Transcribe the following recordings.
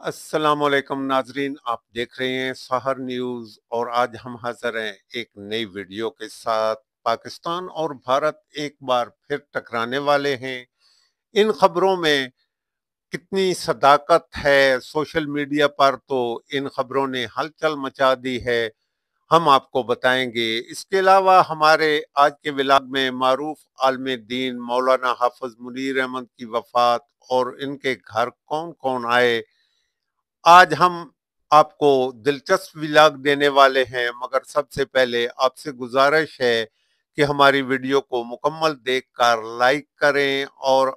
السلام علیکم ناظرین، آپ دیکھ رہے ہیں سحر نیوز اور آج ہم حاضر ہیں ایک نئی ویڈیو کے ساتھ۔ پاکستان اور بھارت ایک بار پھر ٹکرانے والے ہیں۔ ان خبروں میں کتنی صداقت ہے؟ سوشل میڈیا پر تو ان خبروں نے ہلچل مچا دی ہے، ہم آپ کو بتائیں گے۔ اس کے علاوہ ہمارے آج کے ولاگ میں معروف عالم دین مولانا حافظ منیر احمد کی وفات اور ان کے گھر کون کون آئے، آج ہم آپ کو دلچسپ ولاگ دینے والے ہیں۔ مگر سب سے پہلے آپ سے گزارش ہے کہ ہماری ویڈیو کو مکمل دیکھ کر لائک کریں، اور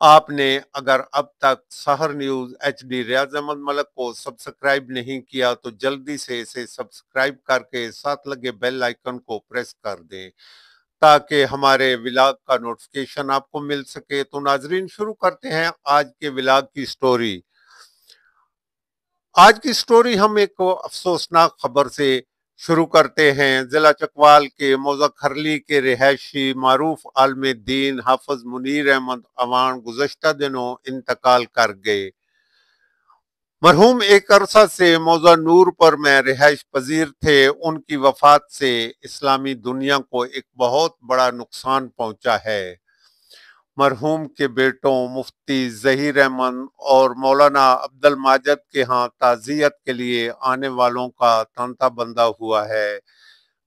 آپ نے اگر اب تک سحر نیوز HD ریاض احمد ملک کو سبسکرائب نہیں کیا تو جلدی سے اسے سبسکرائب کر کے ساتھ لگے بیل آئیکن کو پریس کر دیں تاکہ ہمارے ولاگ کا نوٹیفیکیشن آپ کو مل سکے۔ تو ناظرین، شروع کرتے ہیں آج کے ولاگ کی سٹوری۔ آج کی سٹوری ہم ایک افسوسناک خبر سے شروع کرتے ہیں۔ ضلع چکوال کے موضع کھرلی کے رہائشی معروف عالم دین حافظ منیر احمد اوان گزشتہ دنوں انتقال کر گئے۔ مرحوم ایک عرصہ سے موضع نور پر میں رہائش پذیر تھے۔ ان کی وفات سے اسلامی دنیا کو ایک بہت بڑا نقصان پہنچا ہے۔ مرحوم کے بیٹوں مفتی ظہیر احمد اور مولانا عبد الماجد کے ہاں تعزیت کے لیے آنے والوں کا تانتا بندہ ہوا ہے۔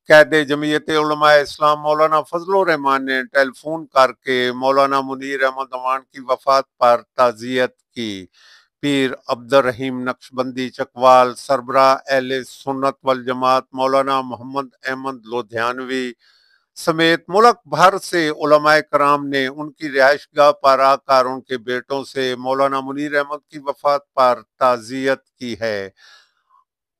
قائد جمعیت علماء اسلام مولانا فضل الرحمان نے ٹیلی فون کر کے مولانا منیر احمد اوان کی وفات پر تعزیت کی۔ پیر عبد الرحیم نقشبندی چکوال، سربراہ اہل سنت والجماعت مولانا محمد احمد لدھیانوی سمیت ملک بھر سے علماء کرام نے ان کی رہائش گاہ پر آ کر ان کے بیٹوں سے مولانا منیر احمد کی وفات پر تعزیت کی ہے۔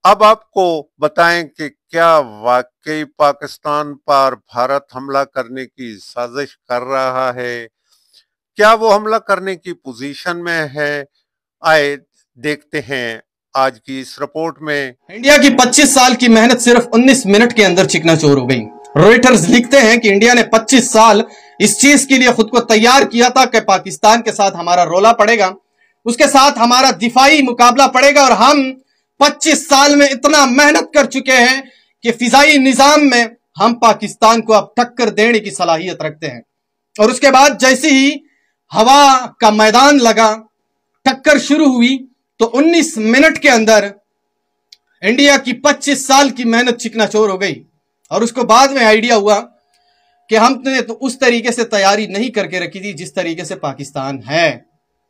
اب آپ کو بتائیں کہ کیا واقعی پاکستان پر بھارت حملہ کرنے کی سازش کر رہا ہے؟ کیا وہ حملہ کرنے کی پوزیشن میں ہے؟ آئے دیکھتے ہیں آج کی اس رپورٹ میں۔ انڈیا کی 25 سال کی محنت صرف 19 منٹ کے اندر چکنا چور ہو گئی۔ روئٹرز لکھتے ہیں کہ انڈیا نے 25 سال اس چیز کے لیے خود کو تیار کیا تھا کہ پاکستان کے ساتھ ہمارا رولا پڑے گا، اس کے ساتھ ہمارا دفاعی مقابلہ پڑے گا، اور ہم 25 سال میں اتنا محنت کر چکے ہیں کہ فضائی نظام میں ہم پاکستان کو اب ٹکر دینے کی صلاحیت رکھتے ہیں۔ اور اس کے بعد جیسے ہی ہوا کا میدان لگا، ٹکر شروع ہوئی، تو 19 منٹ کے اندر انڈیا کی 25 سال کی محنت چکنا چور ہو گئی۔ اور اس کو بعد میں آئیڈیا ہوا کہ ہم نے تو اس طریقے سے تیاری نہیں کر کے رکھی تھی جس طریقے سے پاکستان ہے۔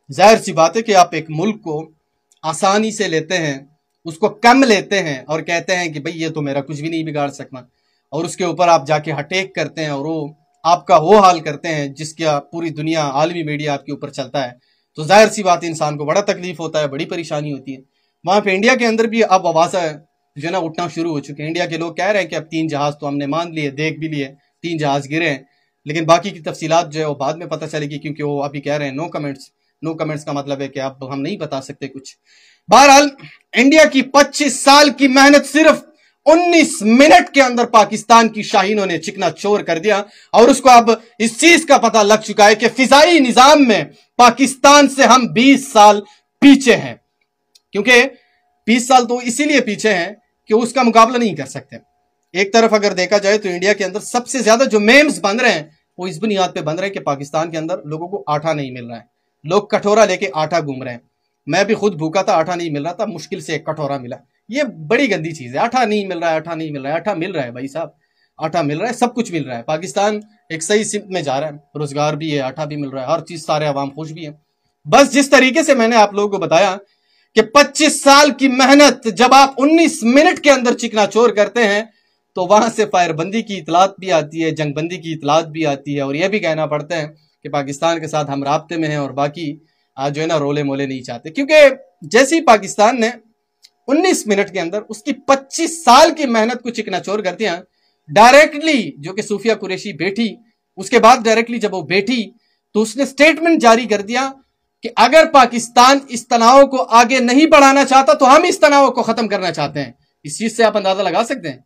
ظاہر سی بات ہے کہ آپ ایک ملک کو آسانی سے لیتے ہیں، اس کو کم لیتے ہیں اور کہتے ہیں کہ بھئی یہ تو میرا کچھ بھی نہیں بگاڑ سکنا، اور اس کے اوپر آپ جا کے اٹیک کرتے ہیں اور وہ آپ کا وہ حال کرتے ہیں جس کا پوری دنیا عالمی میڈیا آپ کے اوپر چلتا ہے، تو ظاہر سی بات ہے انسان کو بڑا تکلیف ہوتا ہے، بڑی پریشانی ہوتی ہے۔ وہاں پہ انڈیا کے اندر بھی اب آوازیں جو ہے نا اٹھنا شروع ہو چکے ہیں۔ انڈیا کے لوگ کہہ رہے ہیں کہ اب 3 جہاز تو ہم نے مان لیے، دیکھ بھی لیے، 3 جہاز گرے ہیں، لیکن باقی کی تفصیلات جو ہے وہ بعد میں پتہ چلے گی، کیونکہ وہ ابھی کہہ رہے ہیں نو کمنٹس۔ نو کمنٹس کا مطلب ہے کہ اب ہم نہیں بتا سکتے کچھ۔ بہرحال انڈیا کی 25 سال کی محنت صرف 19 منٹ کے اندر پاکستان کی شاہینوں نے چکنا چور کر دیا، اور اس کو اب اس چیز کا پتہ لگ چکا ہے کہ فضائی نظام میں پاکستان سے ہم 20 سال پیچھے ہیں، کیونکہ 20 سال تو اسی لیے پیچھے ہیں کہ اس کا مقابلہ نہیں کر سکتے۔ ایک طرف اگر دیکھا جائے تو انڈیا کے اندر سب سے زیادہ جو میمز بن رہے ہیں وہ اس بنیاد پہ بن رہے ہیں کہ پاکستان کے اندر لوگوں کو آٹا نہیں مل رہا ہے، لوگ کٹورا لے کے آٹا گھوم رہے ہیں۔ میں بھی خود بھوکا تھا، آٹا نہیں مل رہا تھا، مشکل سے ایک کٹورا ملا۔ یہ بڑی گندی چیز ہے، آٹا نہیں مل رہا ہے، آٹا نہیں مل رہا ہے، آٹا مل رہا ہے بھائی صاحب، آٹا مل رہا ہے، سب کچھ مل رہا ہے۔ پاکستان ایک صحیح سمت میں جا رہا ہے، روزگار بھی ہے، آٹا بھی مل رہا ہے، ہر چیز، سارے عوام خوش بھی ہیں۔ بس جس طریقے سے میں نے آپ لوگوں کو بتایا کہ 25 سال کی محنت جب آپ 19 منٹ کے اندر چکنا چور کرتے ہیں تو وہاں سے فائر بندی کی اطلاعات بھی آتی ہے، جنگ بندی کی اطلاعات بھی آتی ہے، اور یہ بھی کہنا پڑتا ہے کہ پاکستان کے ساتھ ہم رابطے میں ہیں اور باقی جو ہے نا رولے مولے نہیں چاہتے، کیونکہ جیسے ہی پاکستان نے 19 منٹ کے اندر اس کی 25 سال کی محنت کو چکنا چور کر دیا، ڈائریکٹلی جو کہ صوفیہ قریشی بیٹھی، اس کے بعد ڈائریکٹلی جب وہ بیٹھی تو اس نے سٹیٹمنٹ جاری کر دیا کہ اگر پاکستان اس تناؤ کو آگے نہیں بڑھانا چاہتا تو ہم اس تناؤ کو ختم کرنا چاہتے ہیں۔ اس چیز سے آپ اندازہ لگا سکتے ہیں،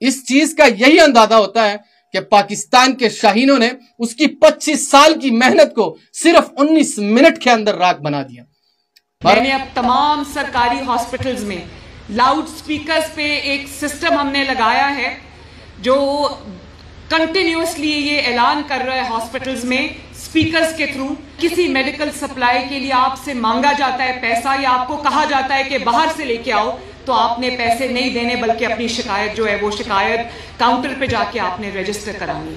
اس چیز کا یہی اندازہ ہوتا ہے کہ پاکستان کے شاہینوں نے اس کی 25 سال کی محنت کو صرف 19 منٹ کے اندر راکھ بنا دیا۔ میں نے اب تمام سرکاری ہاسپٹلز میں لاؤڈ سپیکرز پہ ایک سسٹم ہم نے لگایا ہے جو کنٹینیوسلی یہ اعلان کر رہا ہے ہاسپٹلز میں سپیکرز کے تھرو کسی میڈیکل سپلائی کے لیے آپ سے مانگا جاتا ہے پیسہ یا آپ کو کہا جاتا ہے کہ باہر سے لے کے آؤ تو آپ نے پیسے نہیں دینے بلکہ اپنی شکایت جو ہے وہ شکایت کاؤنٹر پہ جا کے آپ نے رجسٹر کرانی.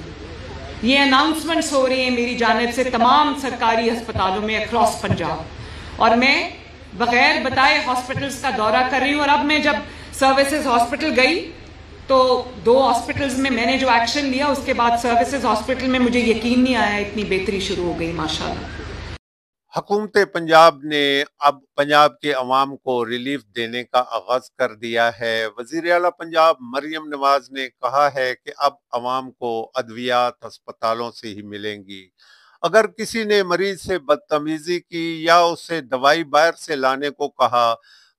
یہ اناؤنسمنٹس ہو رہی ہیں میری جانب سے تمام سرکاری ہسپتالوں میں اکراس پنجاب اور میں بغیر بتائے ہاسپٹلز کا دورہ کر رہی ہوں. اور اب میں جب سروسز ہاسپٹل گئی تو 2 ہاسپٹلز میں نے جو ایکشن لیا اس کے بعد سروسز ہاسپٹل میں مجھے یقین نہیں آیا اتنی بہتری شروع ہو گئی ماشاءاللہ. حکومت پنجاب نے اب پنجاب کے عوام کو ریلیف دینے کا آغاز کر دیا ہے. وزیر اعلیٰ پنجاب مریم نواز نے کہا ہے کہ اب عوام کو ادویات ہسپتالوں سے ہی ملیں گی. اگر کسی نے مریض سے بدتمیزی کی یا اسے دوائی باہر سے لانے کو کہا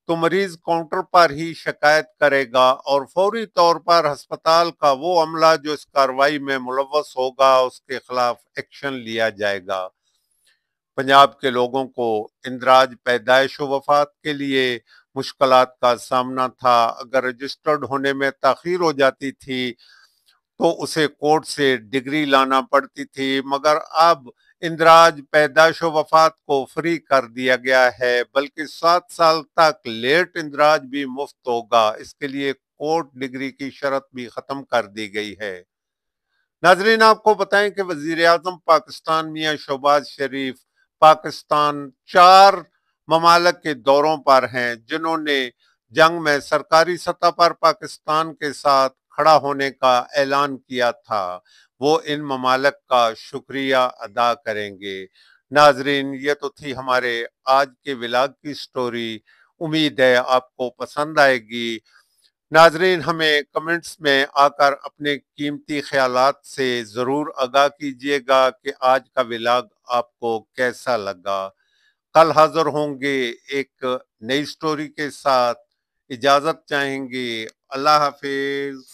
تو مریض کاؤنٹر پر ہی شکایت کرے گا اور فوری طور پر ہسپتال کا وہ عملہ جو اس کارروائی میں ملوث ہوگا اس کے خلاف ایکشن لیا جائے گا. پنجاب کے لوگوں کو اندراج پیدائش و وفات کے لیے مشکلات کا سامنا تھا. اگر رجسٹرڈ ہونے میں تاخیر ہو جاتی تھی تو اسے کورٹ سے ڈگری لانا پڑتی تھی، مگر اب اندراج پیدائش و وفات کو فری کر دیا گیا ہے، بلکہ 7 سال تک لیٹ اندراج بھی مفت ہوگا. اس کے لیے کورٹ ڈگری کی شرط بھی ختم کر دی گئی ہے. ناظرین، آپ کو بتائیں کہ وزیر اعظم پاکستان میاں شہباز شریف پاکستان 4 ممالک کے دوروں پر ہیں جنہوں نے جنگ میں سرکاری سطح پر پاکستان کے ساتھ کھڑا ہونے کا اعلان کیا تھا. وہ ان ممالک کا شکریہ ادا کریں گے. ناظرین، یہ تو تھی ہمارے آج کے ولاگ کی سٹوری. امید ہے آپ کو پسند آئے گی. ناظرین، ہمیں کمنٹس میں آ کر اپنے قیمتی خیالات سے ضرور آگاہ کیجیے گا کہ آج کا ولاگ آپ کو کیسا لگا. کل حاضر ہوں گے ایک نئی سٹوری کے ساتھ. اجازت چاہیں گے. اللہ حافظ.